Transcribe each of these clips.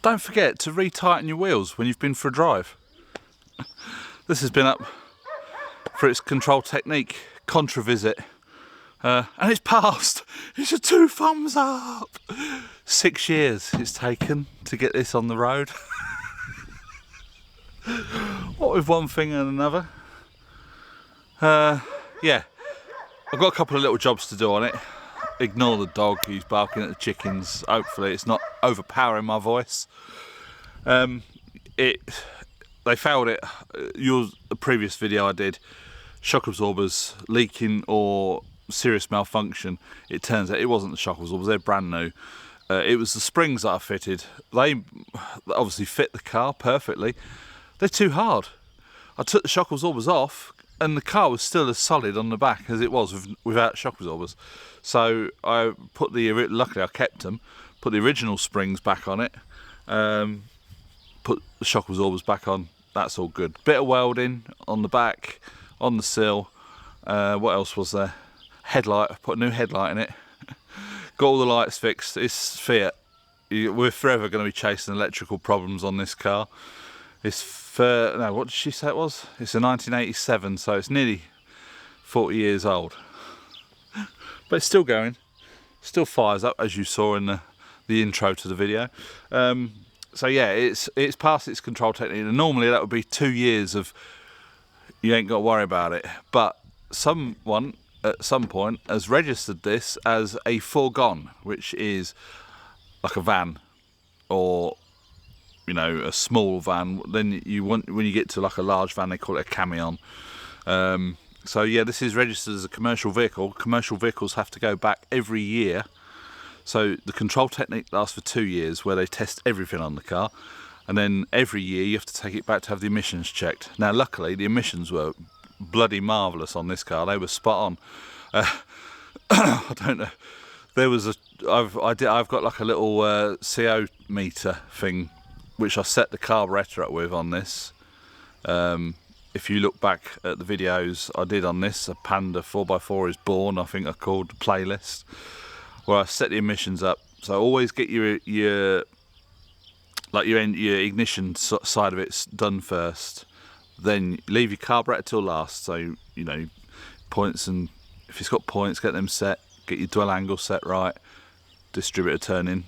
don't forget to retighten your wheels when you've been for a drive. This has been up for its control technique contra visit, and it's passed. It's a 2 thumbs up. 6 years it's taken to get this on the road. What with one thing and another. Yeah, I've got a couple of little jobs to do on it. Ignore the dog who's barking at the chickens. Hopefully it's not overpowering my voice. They failed it. The previous video I did, shock absorbers leaking or serious malfunction. It turns out it wasn't the shock absorbers, they're brand new. It was the springs that I fitted. They obviously fit the car perfectly. They're too hard. I took the shock absorbers off and the car was still as solid on the back as it was without shock absorbers. So I put luckily I kept them, put the original springs back on it, put the shock absorbers back on. That's all good. Bit of welding on the back, on the sill. What else was there? Headlight, I put a new headlight in it. Got all the lights fixed. It's Fiat. We're forever going to be chasing electrical problems on this car. No, what did she say it was? It's a 1987, so it's nearly 40 years old. But it's still going. Still fires up, as you saw in the intro to the video. So yeah, it's past its control technique, and normally that would be 2 years of you ain't got to worry about it. But someone at some point has registered this as a foregone, which is like a van, or you know, a small van. Then when you get to like a large van, they call it a camion. So yeah, this is registered as a commercial vehicle. Commercial vehicles have to go back every year. So the control technique lasts for 2 years, where they test everything on the car, and then every year you have to take it back to have the emissions checked. Now luckily the emissions were bloody marvellous on this car. They were spot on. I don't know, there was I've got like a little CO meter thing which I set the carburettor up with on this. If you look back at the videos I did on this, a Panda 4x4 is born, I think I called the playlist, where I set the emissions up. So always get your ignition side of it done first, then leave your carburettor till last. So you know, points, and if it's got points, get them set, get your dwell angle set right, distributor turning.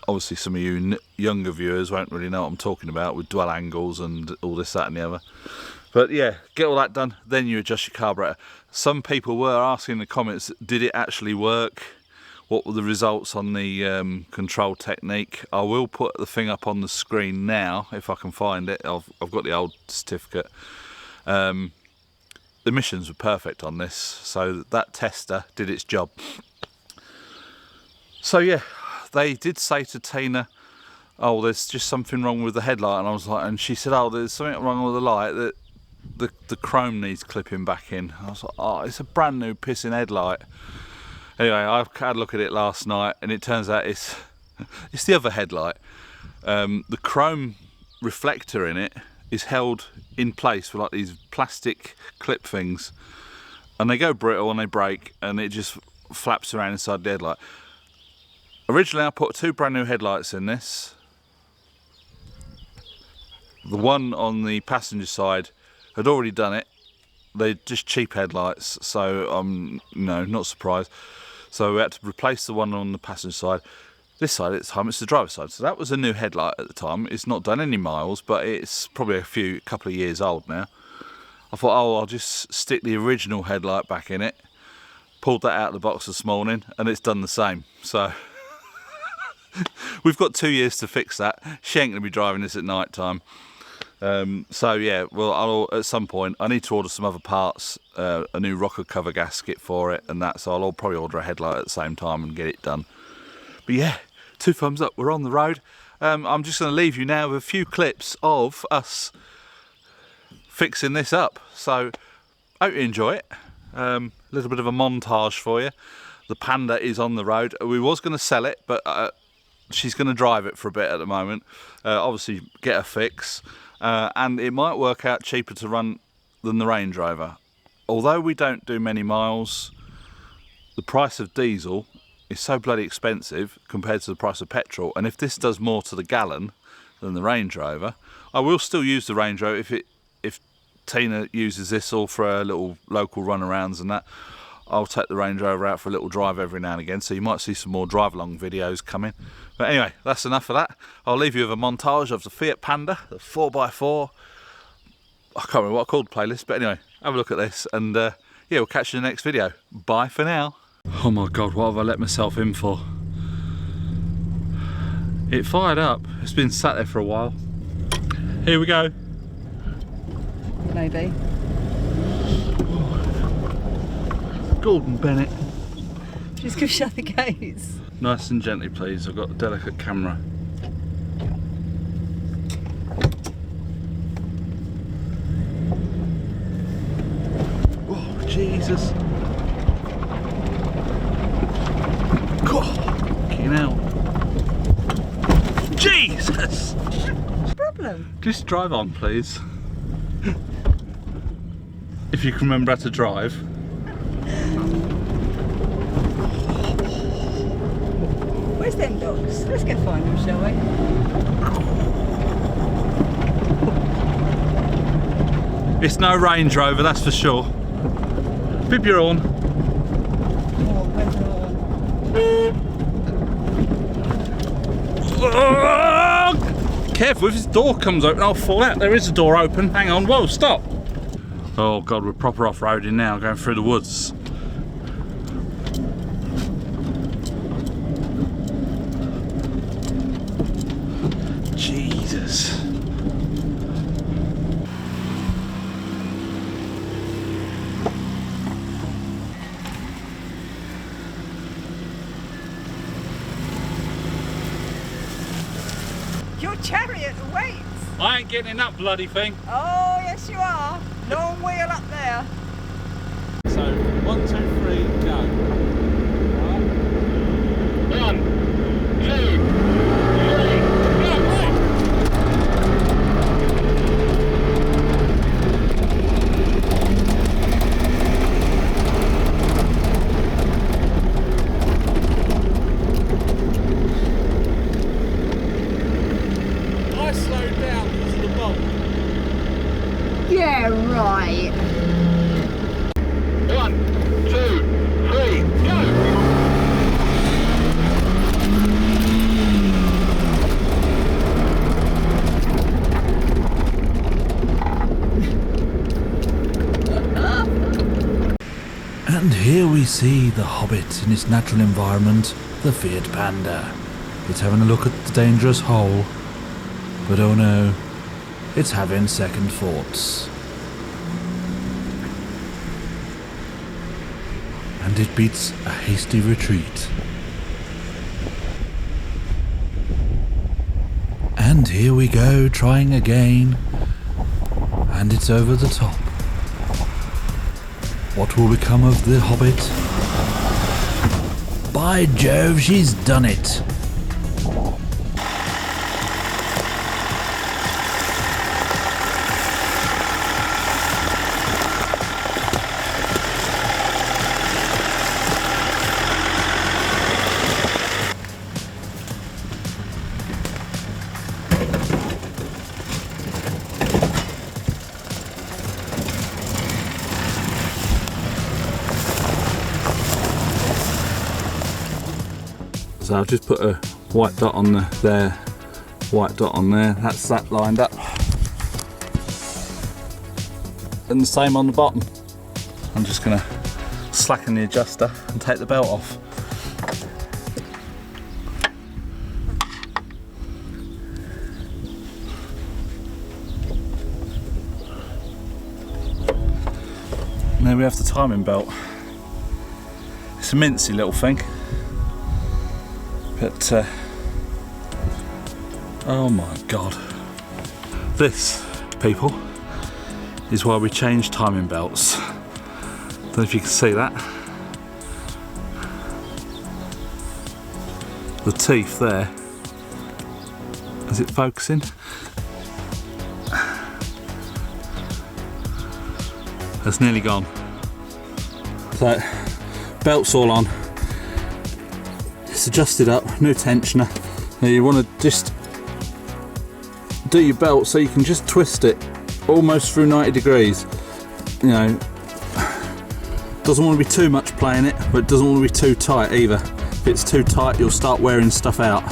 Obviously some of you younger viewers won't really know what I'm talking about with dwell angles and all this, that and the other. But yeah, get all that done, then you adjust your carburettor. Some people were asking in the comments, did it actually work? What were the results on the control technique? I will put the thing up on the screen now, if I can find it. I've got the old certificate. The emissions were perfect on this, so that tester did its job. So yeah, they did say to Tina, oh, there's just something wrong with the headlight, and I was like, and she said, oh, there's something wrong with the light, that the chrome needs clipping back in. I was like, oh, it's a brand new pissing headlight. Anyway, I had a look at it last night, and it turns out it's the other headlight. The chrome reflector in it is held in place with like these plastic clip things, and they go brittle and they break, and it just flaps around inside the headlight. Originally I put 2 brand new headlights in this. The one on the passenger side had already done it. They're just cheap headlights, so I'm not surprised. So we had to replace the one on the passenger side. This side, it's the driver's side. So that was a new headlight at the time. It's not done any miles, but it's probably a couple of years old now. I thought, oh, I'll just stick the original headlight back in it. Pulled that out of the box this morning, and it's done the same. So we've got 2 years to fix that. She ain't gonna be driving this at night time. So yeah, well, at some point I need to order some other parts, a new rocker cover gasket for it and that, so I'll probably order a headlight at the same time and get it done. But yeah, 2 thumbs up, we're on the road. I'm just going to leave you now with a few clips of us fixing this up, so hope you enjoy it. A little bit of a montage for you. The Panda is on the road. We was going to sell it, but she's going to drive it for a bit at the moment. Obviously get a fix. And it might work out cheaper to run than the Range Rover. Although we don't do many miles, the price of diesel is so bloody expensive compared to the price of petrol, and if this does more to the gallon than the Range Rover, I will still use the Range Rover if Tina uses this all for her little local runarounds and that. I'll take the Range Rover out for a little drive every now and again, so you might see some more drive-along videos coming. But anyway, that's enough of that. I'll leave you with a montage of the Fiat Panda, the 4x4. I can't remember what I called the playlist, but anyway, have a look at this, and yeah, we'll catch you in the next video. Bye for now. Oh my God, what have I let myself in for? It fired up. It's been sat there for a while. Here we go. Maybe. Gordon Bennett. Just go shut the gates. Nice and gently, please. I've got a delicate camera. Oh, Jesus. Fucking hell. Jesus! What's the problem? Just drive on, please. If you can remember how to drive. Where's them dogs? Let's go find them, shall we? It's no Range Rover, that's for sure. Bib your horn. Oh, where's the horn? Oh, careful, if this door comes open, I'll fall out. There is a door open. Hang on, whoa, stop. Oh God, we're proper off-roading now, going through the woods. Jesus. Your chariot waits. I ain't getting in that bloody thing. Oh, yes you are. Long wheel up there. So, 1, 2, 3, go. 1, 2, 3, go. I slowed down because of the bolt. Yeah, right. 1, 2, 3, go! And here we see the Hobbit in its natural environment, the Fiat Panda. It's having a look at the dangerous hole, but oh no, it's having second thoughts. And it beats a hasty retreat. And here we go, trying again, and it's over the top. What will become of the Hobbit? By Jove, she's done it! So I've just put a white dot on there, white dot on there, that's that lined up. And the same on the bottom. I'm just gonna slacken the adjuster and take the belt off. And there we have the timing belt. It's a mincy little thing. But, oh my God. This, people, is why we change timing belts. Don't know if you can see that. The teeth there. Is it focusing? That's nearly gone. So, belt's all on. it's adjusted up, new tensioner. Now you want to just do your belt so you can just twist it almost through 90 degrees. You know, doesn't want to be too much playing it, but it doesn't want to be too tight either. If it's too tight, you'll start wearing stuff out.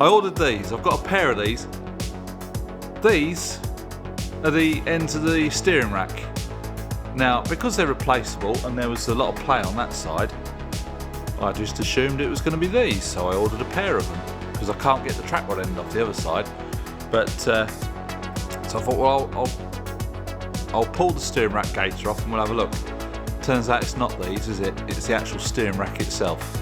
I ordered these. I've got a pair of these. These are the ends of the steering rack. Now, because they're replaceable and there was a lot of play on that side, I just assumed it was going to be these, so I ordered a pair of them because I can't get the track rod end off the other side. But so I thought, well, I'll pull the steering rack gaiter off and we'll have a look. Turns out it's not these, is it? It's the actual steering rack itself.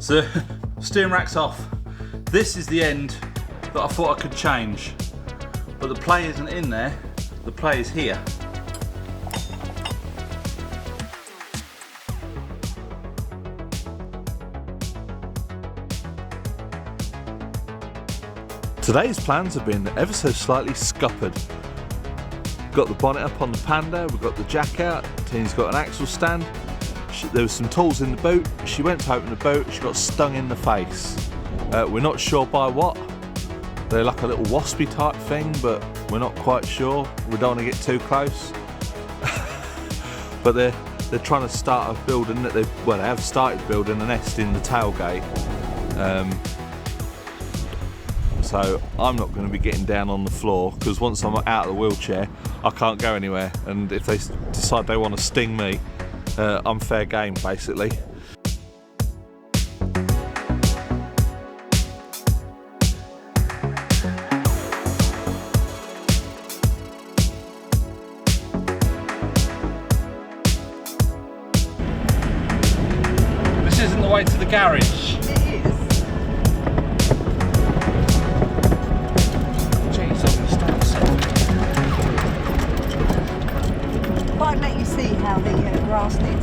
So, steering rack's off. This is the end that I thought I could change, but the play isn't in there, the play is here. Today's plans have been ever so slightly scuppered. Got the bonnet up on the Panda, we've got the jack out, Tina's got an axle stand. There was some tools in the boot. She went to open the boot, she got stung in the face. We're not sure by what. They're like a little waspy type thing, but we're not quite sure. We don't want to get too close. But they're trying to start building. They have started building a nest in the tailgate. So I'm not going to be getting down on the floor because once I'm out of the wheelchair, I can't go anywhere. And if they decide they want to sting me, I'm fair game, basically. This isn't the way to the garage. It is. Jeez, I'm going to start something. But I'd let you see how the grass needs